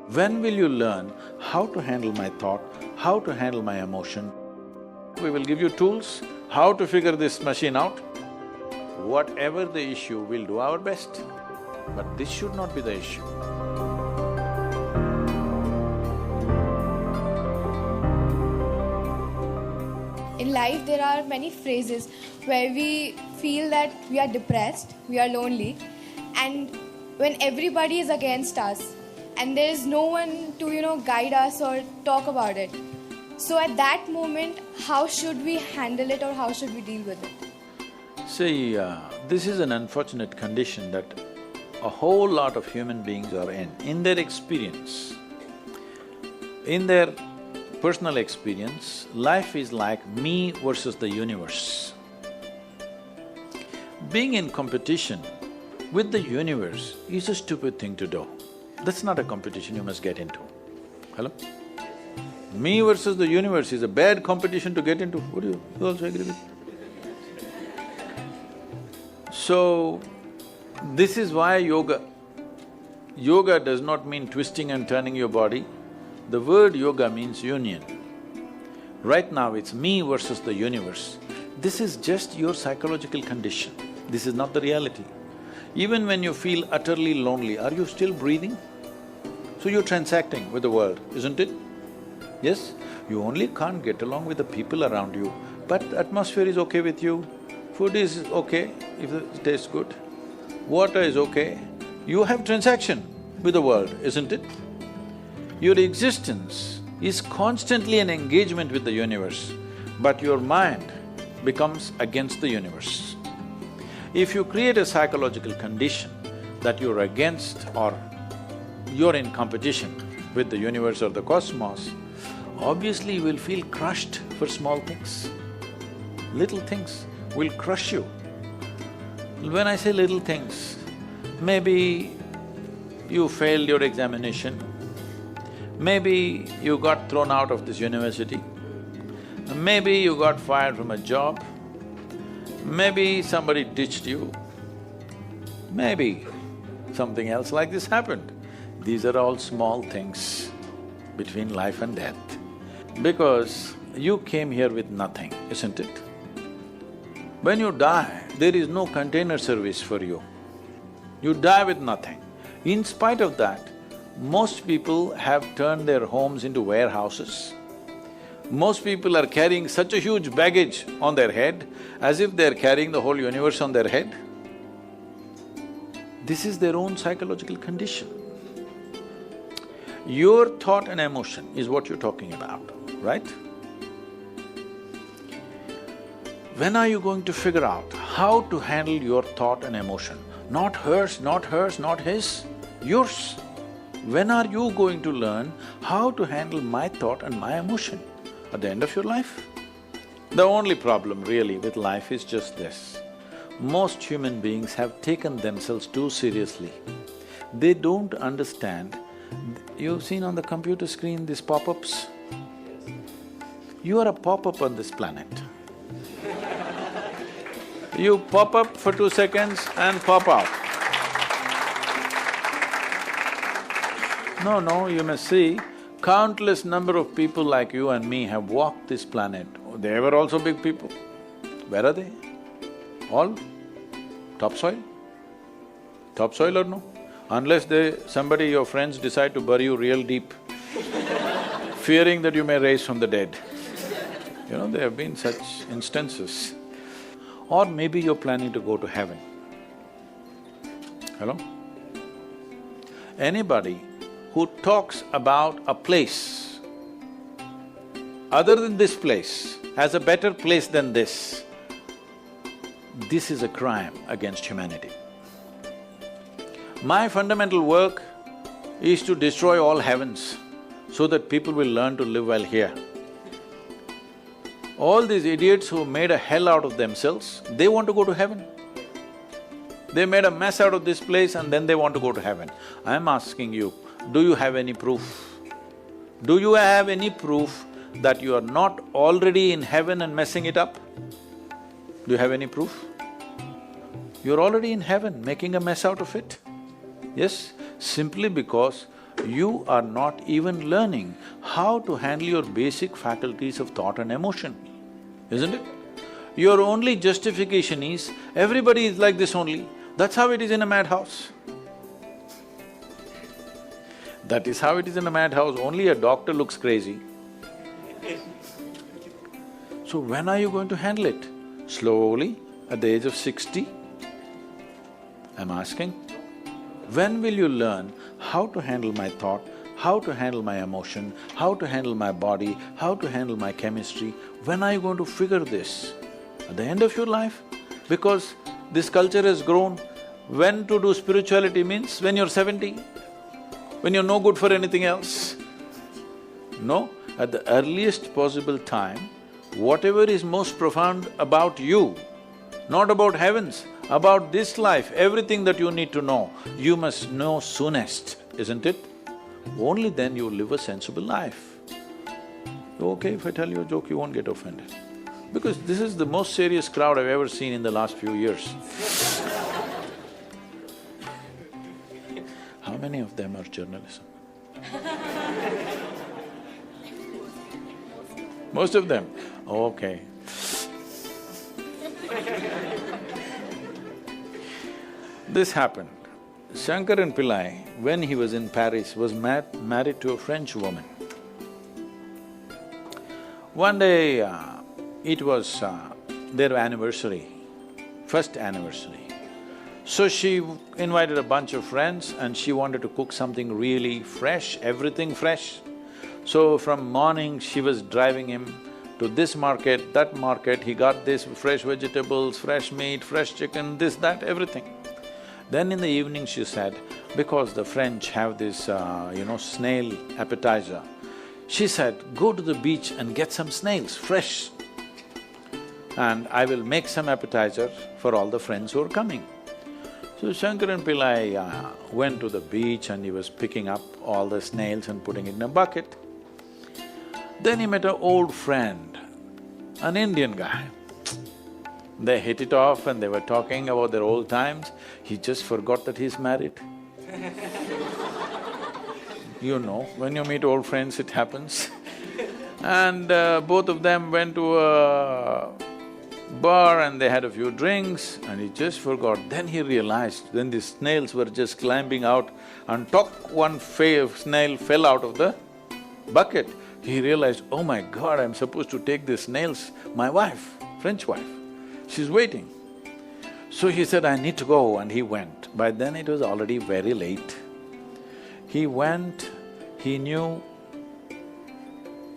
When will you learn how to handle my thought, how to handle my emotion? We will give you tools, how to figure this machine out. Whatever the issue, we'll do our best, but this should not be the issue. In life, there are many phases where we feel that we are depressed, we are lonely, and when everybody is against us and there is no one to, guide us or talk about it. So at that moment, how should we handle it or how should we deal with it? See, this is an unfortunate condition that a whole lot of human beings are in their experience. In their personal experience, life is like me versus the universe. Being in competition with the universe is a stupid thing to do. That's not a competition you must get into. Hello? Me versus the universe is a bad competition to get into. Would you also agree with me? So, this is why yoga. Yoga does not mean twisting and turning your body. The word yoga means union. Right now it's me versus the universe. This is just your psychological condition. This is not the reality. Even when you feel utterly lonely, are you still breathing? So you're transacting with the world, isn't it? Yes? You only can't get along with the people around you, but the atmosphere is okay with you, food is okay if it tastes good, water is okay. You have transaction with the world, isn't it? Your existence is constantly an engagement with the universe, but your mind becomes against the universe. If you create a psychological condition that you're against or you're in competition with the universe or the cosmos, obviously you will feel crushed for small things. Little things will crush you. When I say little things, maybe you failed your examination, maybe you got thrown out of this university, maybe you got fired from a job, maybe somebody ditched you, maybe something else like this happened. These are all small things between life and death. Because you came here with nothing, isn't it? When you die, there is no container service for you. You die with nothing. In spite of that, most people have turned their homes into warehouses. Most people are carrying such a huge baggage on their head as if they're carrying the whole universe on their head. This is their own psychological condition. Your thought and emotion is what you're talking about, right? When are you going to figure out how to handle your thought and emotion? Not hers, not hers, not his, yours. When are you going to learn how to handle my thought and my emotion? At the end of your life? The only problem really with life is just this. Most human beings have taken themselves too seriously. They don't understand. You've seen on the computer screen these pop-ups? You are a pop-up on this planet. You pop up for 2 seconds and pop out. No, you must see, countless number of people like you and me have walked this planet. They were also big people. Where are they? All topsoil? Topsoil or no? Unless somebody, your friends decide to bury you real deep, fearing that you may rise from the dead. There have been such instances. Or maybe you're planning to go to heaven. Hello? Anybody who talks about a place other than this place as a better place than this is a crime against humanity. My fundamental work is to destroy all heavens so that people will learn to live well here. All these idiots who made a hell out of themselves, they want to go to heaven. They made a mess out of this place and then they want to go to heaven. I'm asking you, do you have any proof? Do you have any proof that you are not already in heaven and messing it up? Do you have any proof? You're already in heaven, making a mess out of it. Yes, simply because you are not even learning how to handle your basic faculties of thought and emotion, isn't it? Your only justification is, everybody is like this only, that's how it is in a madhouse. That is how it is in a madhouse, only a doctor looks crazy. So when are you going to handle it? Slowly, at the age of 60? I'm asking. When will you learn how to handle my thought, how to handle my emotion, how to handle my body, how to handle my chemistry? When are you going to figure this? At the end of your life? Because this culture has grown, when to do spirituality means when you're 70, when you're no good for anything else. No, at the earliest possible time, whatever is most profound about you, not about heavens, about this life, everything that you need to know, you must know soonest, isn't it? Only then you will live a sensible life. Okay, if I tell you a joke, you won't get offended. Because this is the most serious crowd I've ever seen in the last few years. How many of them are journalism? Most of them? Okay. This happened. Shankaran Pillai, when he was in Paris, was married to a French woman. One day, it was their anniversary, first anniversary. So she invited a bunch of friends and she wanted to cook something really fresh, everything fresh. So from morning, she was driving him to this market, that market, he got this fresh vegetables, fresh meat, fresh chicken, this, that, everything. Then in the evening she said, because the French have this, snail appetizer, she said, go to the beach and get some snails, fresh, and I will make some appetizer for all the friends who are coming. So Shankaran Pillai went to the beach and he was picking up all the snails and putting it in a bucket. Then he met an old friend, an Indian guy. They hit it off and they were talking about their old times. He just forgot that he's married. You know, when you meet old friends, it happens. And both of them went to a bar and they had a few drinks and he just forgot. Then he realized, when the snails were just climbing out and one snail fell out of the bucket, he realized, oh my God, I'm supposed to take these snails, my wife, French wife, she's waiting. So he said, I need to go, and he went. By then it was already very late. He went, he knew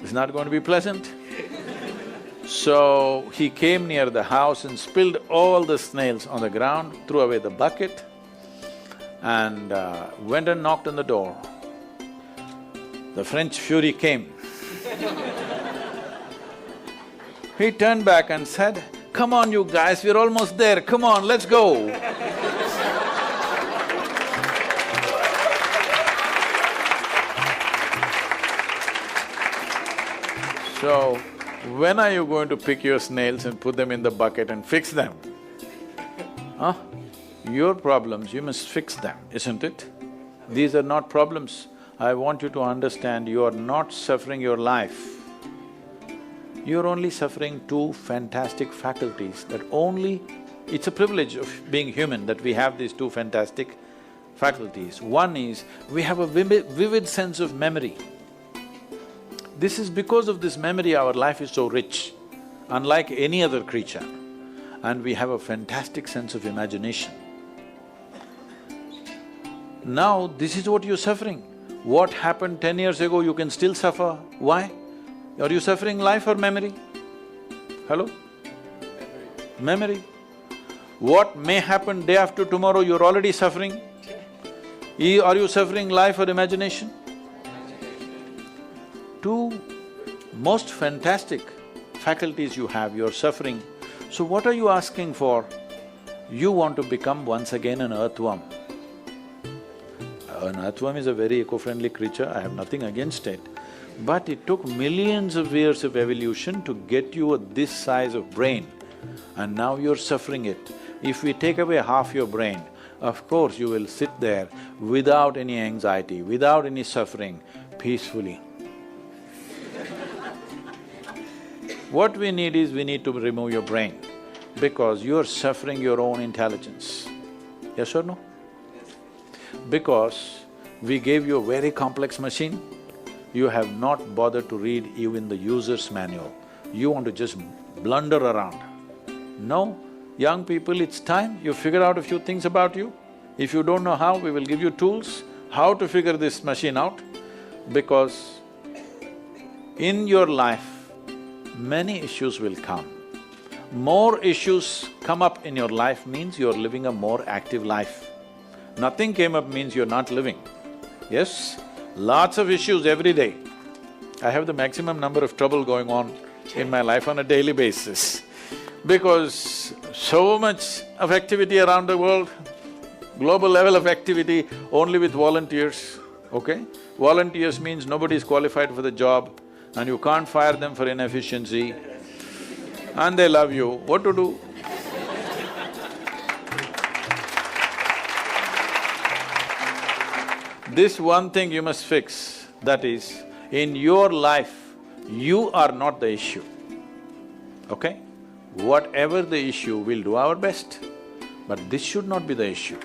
it's not going to be pleasant. So he came near the house and spilled all the snails on the ground, threw away the bucket and went and knocked on the door. The French fury came. He turned back and said, come on you guys, we're almost there, come on, let's go. So, when are you going to pick your snails and put them in the bucket and fix them? Huh? Your problems, you must fix them, isn't it? These are not problems. I want you to understand, you are not suffering your life. You're only suffering two fantastic faculties that only… It's a privilege of being human that we have these two fantastic faculties. One is, we have a vivid sense of memory. This is because of this memory our life is so rich, unlike any other creature. And we have a fantastic sense of imagination. Now, this is what you're suffering. What happened 10 years ago, you can still suffer. Why? Are you suffering life or memory? Hello? Memory. What may happen day after tomorrow, you're already suffering. Are you suffering life or imagination? Two most fantastic faculties you have, you're suffering. So what are you asking for? You want to become once again an earthworm. An earthworm is a very eco-friendly creature, I have nothing against it. But it took millions of years of evolution to get you this size of brain, and now you're suffering it. If we take away half your brain, of course you will sit there without any anxiety, without any suffering, peacefully. What we need is, we need to remove your brain, because you're suffering your own intelligence. Yes or no? Because we gave you a very complex machine, you have not bothered to read even the user's manual. You want to just blunder around. No, young people, it's time you figure out a few things about you. If you don't know how, we will give you tools, how to figure this machine out. Because in your life, many issues will come. More issues come up in your life means you're living a more active life. Nothing came up means you're not living. Yes, lots of issues every day. I have the maximum number of trouble going on in my life on a daily basis, because so much of activity around the world, global level of activity only with volunteers, okay? Volunteers means nobody is qualified for the job and you can't fire them for inefficiency and they love you. What to do? This one thing you must fix, that is, in your life, you are not the issue, okay? Whatever the issue, we'll do our best, but this should not be the issue.